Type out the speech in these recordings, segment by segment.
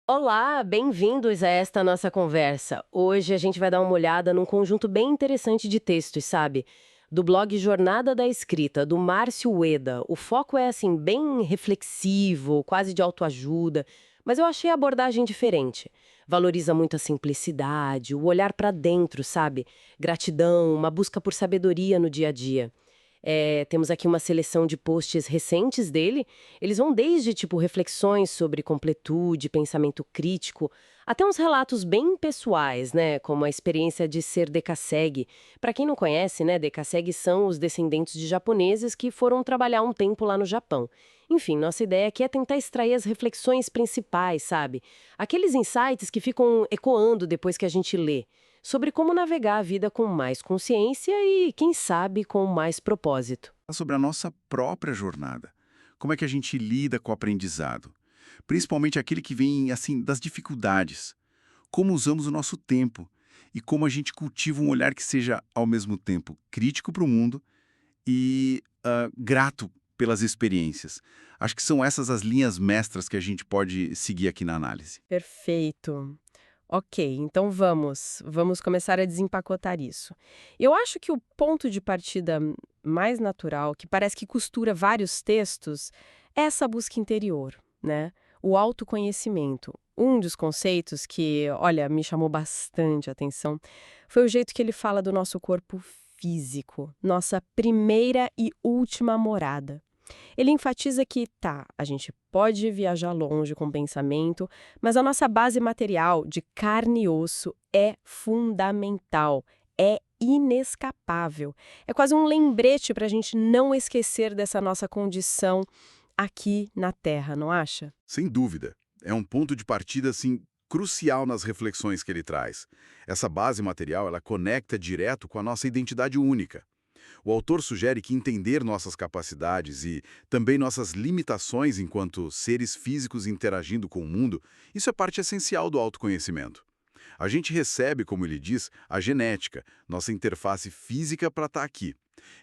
Olá, bem-vindos a esta nossa conversa. Hoje a gente vai dar uma olhada num conjunto bem interessante de textos, sabe? Do blog Jornada da Escrita, do Márcio Ueda. O foco é, assim, bem reflexivo, quase de autoajuda, mas eu achei a abordagem diferente. Valoriza muito a simplicidade, o olhar para dentro, sabe? Gratidão, uma busca por sabedoria no dia a dia. Temos aqui uma seleção de posts recentes dele. Eles vão desde, tipo, reflexões sobre completude, pensamento crítico, até uns relatos bem pessoais, né? Como a experiência de ser decassegue. Para quem não conhece, né, decassegue são os descendentes de japoneses que foram trabalhar um tempo lá no Japão. Enfim, nossa ideia aqui é tentar extrair as reflexões principais, sabe? Aqueles insights que ficam ecoando depois que a gente lê sobre como navegar a vida com mais consciência e, quem sabe, com mais propósito. Sobre a nossa própria jornada. Como é que a gente lida com o aprendizado? Principalmente aquele que vem, assim, das dificuldades. Como usamos o nosso tempo e como a gente cultiva um olhar que seja, ao mesmo tempo, crítico para o mundo e grato pelas experiências. Acho que são essas as linhas mestras que a gente pode seguir aqui na análise. Perfeito. Ok, então vamos começar a desempacotar isso. Eu acho que o ponto de partida mais natural, que parece que costura vários textos, é essa busca interior, né? O autoconhecimento. Um dos conceitos que, olha, me chamou bastante a atenção foi o jeito que ele fala do nosso corpo físico, nossa primeira e última morada. Ele enfatiza que, tá, a gente pode viajar longe com o pensamento, mas a nossa base material de carne e osso é fundamental, é inescapável. É quase um lembrete para a gente não esquecer dessa nossa condição aqui na Terra, não acha? Sem dúvida. É um ponto de partida, assim, crucial nas reflexões que ele traz. Essa base material, ela conecta direto com a nossa identidade única. O autor sugere que entender nossas capacidades e também nossas limitações enquanto seres físicos interagindo com o mundo, isso é parte essencial do autoconhecimento. A gente recebe, como ele diz, a genética, nossa interface física para estar aqui.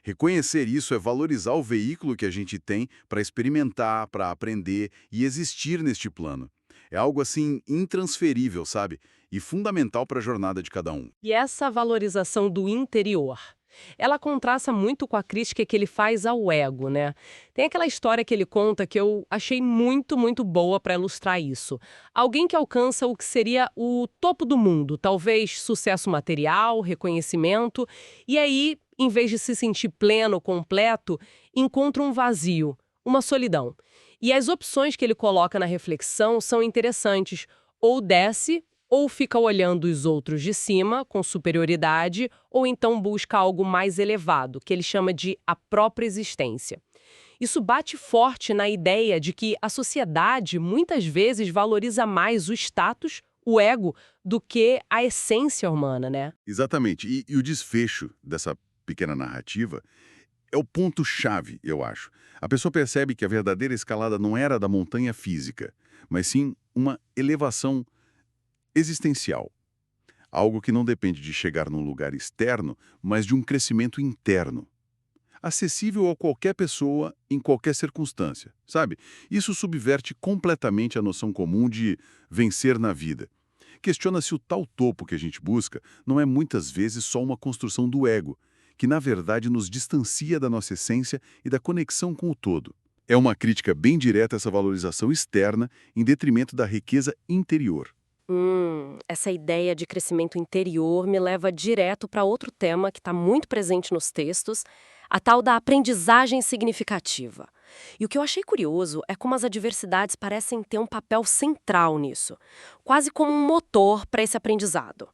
Reconhecer isso é valorizar o veículo que a gente tem para experimentar, para aprender e existir neste plano. É algo assim intransferível, sabe? E fundamental para a jornada de cada um. E essa valorização do interior, ela contrasta muito com a crítica que ele faz ao ego, né? Tem aquela história que ele conta que eu achei muito, muito boa para ilustrar isso. Alguém que alcança o que seria o topo do mundo, talvez sucesso material, reconhecimento, e aí, em vez de se sentir pleno, completo, encontra um vazio, uma solidão. E as opções que ele coloca na reflexão são interessantes. Ou desce ou fica olhando os outros de cima, com superioridade, ou então busca algo mais elevado, que ele chama de a própria existência. Isso bate forte na ideia de que a sociedade muitas vezes valoriza mais o status, o ego, do que a essência humana, né? Exatamente. E o desfecho dessa pequena narrativa é o ponto-chave, eu acho. A pessoa percebe que a verdadeira escalada não era da montanha física, mas sim uma elevação existencial. Algo que não depende de chegar num lugar externo, mas de um crescimento interno. Acessível a qualquer pessoa, em qualquer circunstância, sabe? Isso subverte completamente a noção comum de vencer na vida. Questiona se o tal topo que a gente busca não é muitas vezes só uma construção do ego, que na verdade nos distancia da nossa essência e da conexão com o todo. É uma crítica bem direta a essa valorização externa em detrimento da riqueza interior. Essa ideia de crescimento interior me leva direto para outro tema que está muito presente nos textos, a tal da aprendizagem significativa. E o que eu achei curioso é como as adversidades parecem ter um papel central nisso, quase como um motor para esse aprendizado.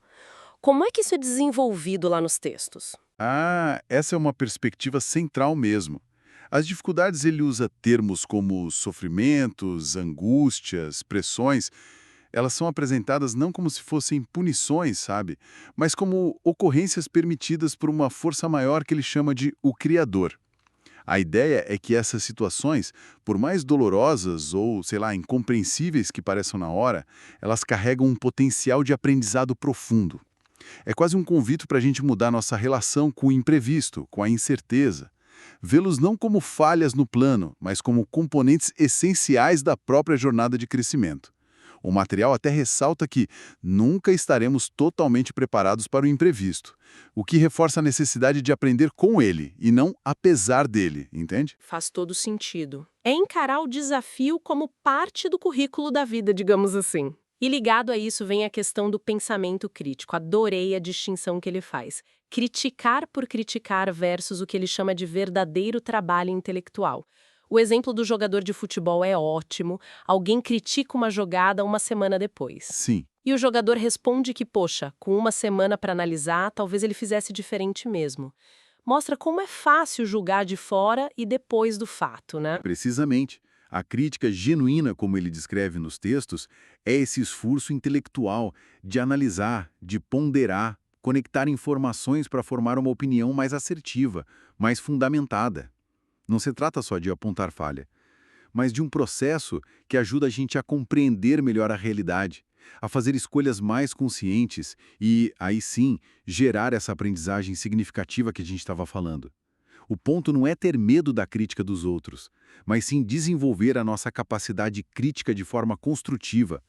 Como é que isso é desenvolvido lá nos textos? Ah, essa é uma perspectiva central mesmo. As dificuldades ele usa termos como sofrimentos, angústias, pressões. Elas são apresentadas não como se fossem punições, sabe? Mas como ocorrências permitidas por uma força maior que ele chama de o Criador. A ideia é que essas situações, por mais dolorosas ou, sei lá, incompreensíveis que pareçam na hora, elas carregam um potencial de aprendizado profundo. É quase um convite para a gente mudar nossa relação com o imprevisto, com a incerteza. Vê-los não como falhas no plano, mas como componentes essenciais da própria jornada de crescimento. O material até ressalta que nunca estaremos totalmente preparados para o imprevisto, o que reforça a necessidade de aprender com ele e não apesar dele, entende? Faz todo sentido. É encarar o desafio como parte do currículo da vida, digamos assim. E ligado a isso vem a questão do pensamento crítico. Adorei a distinção que ele faz. Criticar por criticar versus o que ele chama de verdadeiro trabalho intelectual. O exemplo do jogador de futebol é ótimo. Alguém critica uma jogada uma semana depois. Sim. E o jogador responde que, poxa, com uma semana para analisar, talvez ele fizesse diferente mesmo. Mostra como é fácil julgar de fora e depois do fato, né? Precisamente. A crítica genuína, como ele descreve nos textos, é esse esforço intelectual de analisar, de ponderar, conectar informações para formar uma opinião mais assertiva, mais fundamentada. Não se trata só de apontar falha, mas de um processo que ajuda a gente a compreender melhor a realidade, a fazer escolhas mais conscientes e, aí sim, gerar essa aprendizagem significativa que a gente estava falando. O ponto não é ter medo da crítica dos outros, mas sim desenvolver a nossa capacidade crítica de forma construtiva,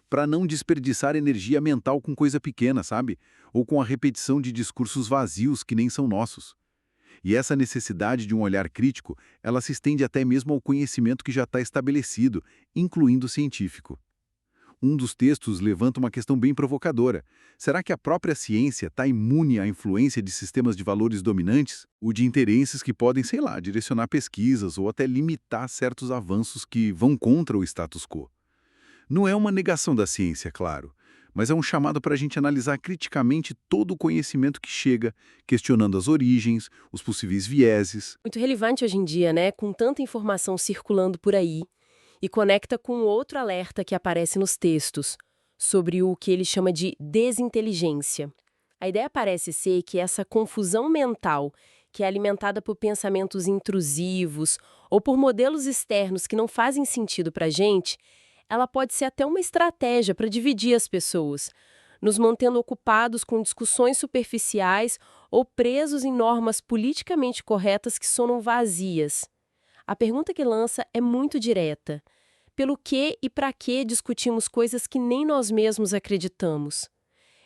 para não desperdiçar energia mental com coisa pequena, sabe? Ou com a repetição de discursos vazios que nem são nossos. E essa necessidade de um olhar crítico, ela se estende até mesmo ao conhecimento que já está estabelecido, incluindo o científico. Um dos textos levanta uma questão bem provocadora. Será que a própria ciência está imune à influência de sistemas de valores dominantes? Ou de interesses que podem, sei lá, direcionar pesquisas ou até limitar certos avanços que vão contra o status quo? Não é uma negação da ciência, claro, mas é um chamado para a gente analisar criticamente todo o conhecimento que chega, questionando as origens, os possíveis vieses. Muito relevante hoje em dia, né? Com tanta informação circulando por aí. E conecta com outro alerta que aparece nos textos, sobre o que ele chama de desinteligência. A ideia parece ser que essa confusão mental, que é alimentada por pensamentos intrusivos ou por modelos externos que não fazem sentido para a gente, ela pode ser até uma estratégia para dividir as pessoas, nos mantendo ocupados com discussões superficiais ou presos em normas politicamente corretas que sonam vazias. A pergunta que lança é muito direta. Pelo que e para que discutimos coisas que nem nós mesmos acreditamos?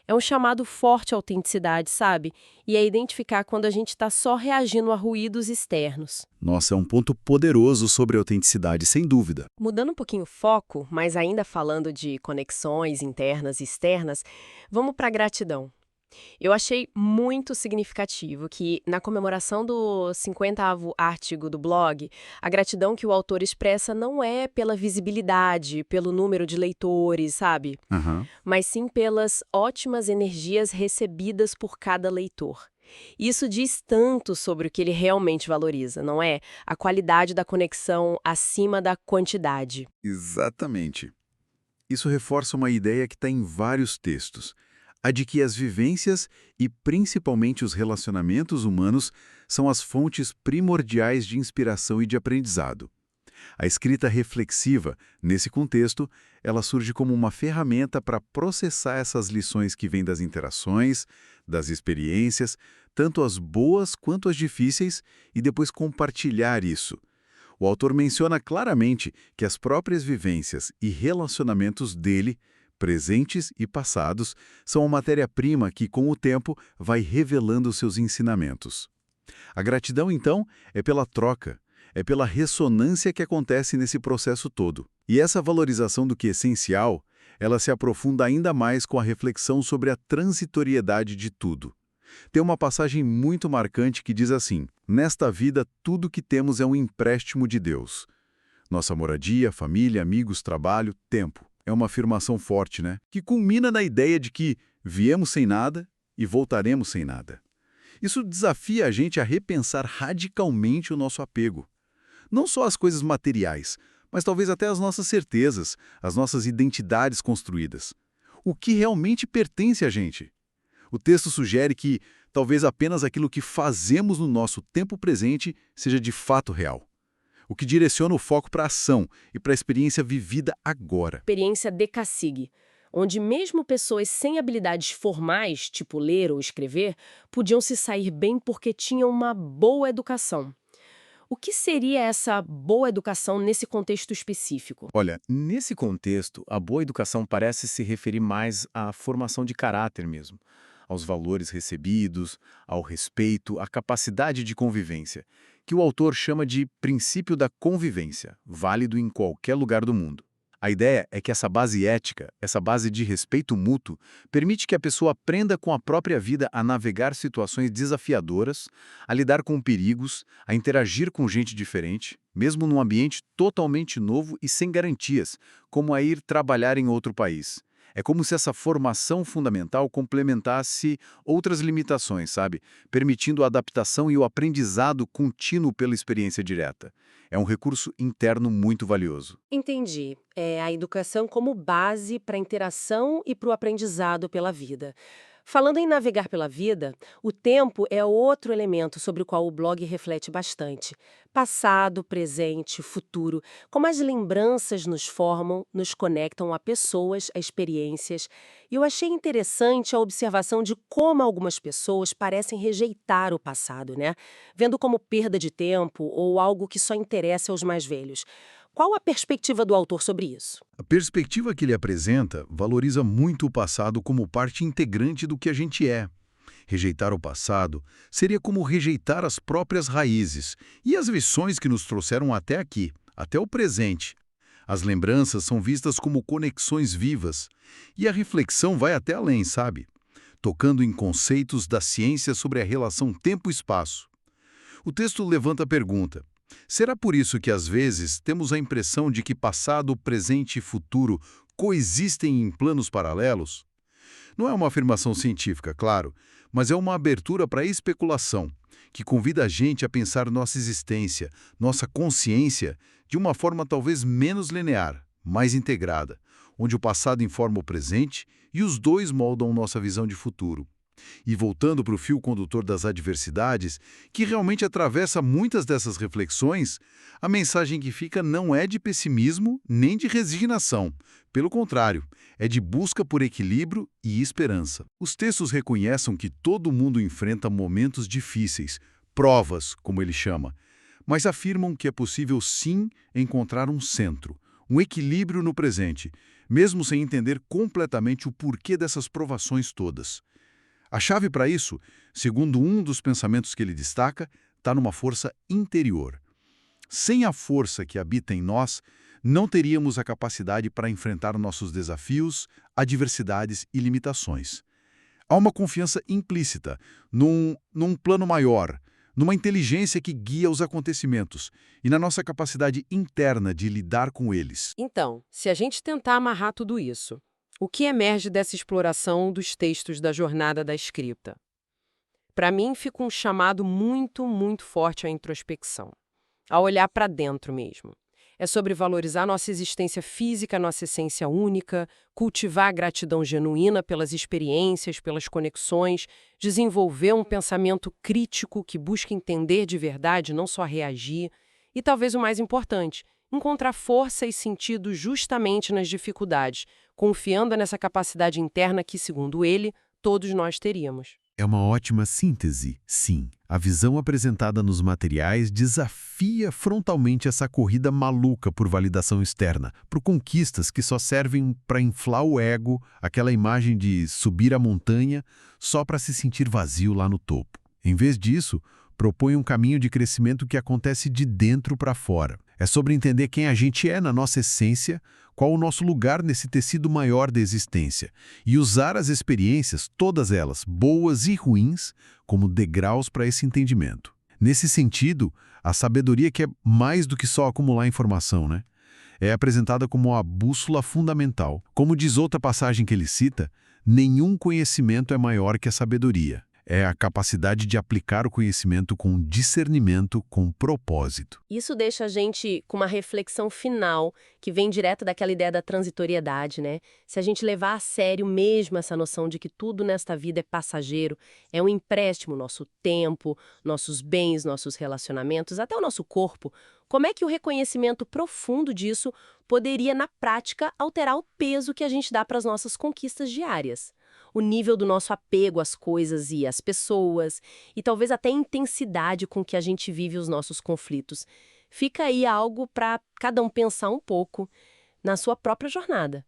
É um chamado forte à autenticidade, sabe? E é identificar quando a gente está só reagindo a ruídos externos. Nossa, é um ponto poderoso sobre a autenticidade, sem dúvida. Mudando um pouquinho o foco, mas ainda falando de conexões internas e externas, vamos para a gratidão. Eu achei muito significativo que, na comemoração do 50º artigo do blog, a gratidão que o autor expressa não é pela visibilidade, pelo número de leitores, sabe? Aham. Mas sim pelas ótimas energias recebidas por cada leitor. Isso diz tanto sobre o que ele realmente valoriza, não é? A qualidade da conexão acima da quantidade. Exatamente. Isso reforça uma ideia que está em vários textos, a de que as vivências e principalmente os relacionamentos humanos são as fontes primordiais de inspiração e de aprendizado. A escrita reflexiva, nesse contexto, ela surge como uma ferramenta para processar essas lições que vêm das interações, das experiências, tanto as boas quanto as difíceis, e depois compartilhar isso. O autor menciona claramente que as próprias vivências e relacionamentos dele, presentes e passados, são a matéria-prima que, com o tempo, vai revelando seus ensinamentos. A gratidão, então, é pela troca, é pela ressonância que acontece nesse processo todo. E essa valorização do que é essencial, ela se aprofunda ainda mais com a reflexão sobre a transitoriedade de tudo. Tem uma passagem muito marcante que diz assim: nesta vida, tudo que temos é um empréstimo de Deus. Nossa moradia, família, amigos, trabalho, tempo. É uma afirmação forte, né? Que culmina na ideia de que viemos sem nada e voltaremos sem nada. Isso desafia a gente a repensar radicalmente o nosso apego. Não só as coisas materiais, mas talvez até as nossas certezas, as nossas identidades construídas. O que realmente pertence a gente? O texto sugere que talvez apenas aquilo que fazemos no nosso tempo presente seja de fato real. O que direciona o foco para a ação e para a experiência vivida agora. Experiência Decassig, onde mesmo pessoas sem habilidades formais, tipo ler ou escrever, podiam se sair bem porque tinham uma boa educação. O que seria essa boa educação nesse contexto específico? Olha, nesse contexto, a boa educação parece se referir mais à formação de caráter mesmo, aos valores recebidos, ao respeito, à capacidade de convivência, que o autor chama de princípio da convivência, válido em qualquer lugar do mundo. A ideia é que essa base ética, essa base de respeito mútuo, permite que a pessoa aprenda com a própria vida a navegar situações desafiadoras, a lidar com perigos, a interagir com gente diferente, mesmo num ambiente totalmente novo e sem garantias, como a ir trabalhar em outro país. É como se essa formação fundamental complementasse outras limitações, sabe? Permitindo a adaptação e o aprendizado contínuo pela experiência direta. É um recurso interno muito valioso. Entendi. É a educação como base para a interação e para o aprendizado pela vida. Falando em navegar pela vida, o tempo é outro elemento sobre o qual o blog reflete bastante. Passado, presente, futuro, como as lembranças nos formam, nos conectam a pessoas, a experiências. E eu achei interessante a observação de como algumas pessoas parecem rejeitar o passado, né? Vendo como perda de tempo ou algo que só interessa aos mais velhos. Qual a perspectiva do autor sobre isso? A perspectiva que ele apresenta valoriza muito o passado como parte integrante do que a gente é. Rejeitar o passado seria como rejeitar as próprias raízes e as lições que nos trouxeram até aqui, até o presente. As lembranças são vistas como conexões vivas, e a reflexão vai até além, sabe? Tocando em conceitos da ciência sobre a relação tempo-espaço. O texto levanta a pergunta: será por isso que, às vezes, temos a impressão de que passado, presente e futuro coexistem em planos paralelos? Não é uma afirmação científica, claro, mas é uma abertura para a especulação, que convida a gente a pensar nossa existência, nossa consciência, de uma forma talvez menos linear, mais integrada, onde o passado informa o presente e os dois moldam nossa visão de futuro. E voltando para o fio condutor das adversidades, que realmente atravessa muitas dessas reflexões, a mensagem que fica não é de pessimismo nem de resignação. Pelo contrário, é de busca por equilíbrio e esperança. Os textos reconhecem que todo mundo enfrenta momentos difíceis, provas, como ele chama, mas afirmam que é possível sim encontrar um centro, um equilíbrio no presente, mesmo sem entender completamente o porquê dessas provações todas. A chave para isso, segundo um dos pensamentos que ele destaca, está numa força interior. Sem a força que habita em nós, não teríamos a capacidade para enfrentar nossos desafios, adversidades e limitações. Há uma confiança implícita num plano maior, numa inteligência que guia os acontecimentos e na nossa capacidade interna de lidar com eles. Então, se a gente tentar amarrar tudo isso, o que emerge dessa exploração dos textos da jornada da escrita? Para mim, fica um chamado muito, muito forte à introspecção, a olhar para dentro mesmo. É sobre valorizar nossa existência física, nossa essência única, cultivar a gratidão genuína pelas experiências, pelas conexões, desenvolver um pensamento crítico que busca entender de verdade, não só reagir, e talvez o mais importante, encontrar força e sentido justamente nas dificuldades, confiando nessa capacidade interna que, segundo ele, todos nós teríamos. É uma ótima síntese, sim. A visão apresentada nos materiais desafia frontalmente essa corrida maluca por validação externa, por conquistas que só servem para inflar o ego, aquela imagem de subir a montanha só para se sentir vazio lá no topo. Em vez disso, propõe um caminho de crescimento que acontece de dentro para fora. É sobre entender quem a gente é na nossa essência, qual o nosso lugar nesse tecido maior da existência, e usar as experiências, todas elas, boas e ruins, como degraus para esse entendimento. Nesse sentido, a sabedoria que é mais do que só acumular informação, né? É apresentada como a bússola fundamental. Como diz outra passagem que ele cita, nenhum conhecimento é maior que a sabedoria. É a capacidade de aplicar o conhecimento com discernimento, com propósito. Isso deixa a gente com uma reflexão final, que vem direto daquela ideia da transitoriedade, né? Se a gente levar a sério mesmo essa noção de que tudo nesta vida é passageiro, é um empréstimo, nosso tempo, nossos bens, nossos relacionamentos, até o nosso corpo, como é que o reconhecimento profundo disso poderia, na prática, alterar o peso que a gente dá para as nossas conquistas diárias? o nível do nosso apego às coisas e às pessoas, e talvez até a intensidade com que a gente vive os nossos conflitos. Fica aí algo para cada um pensar um pouco na sua própria jornada.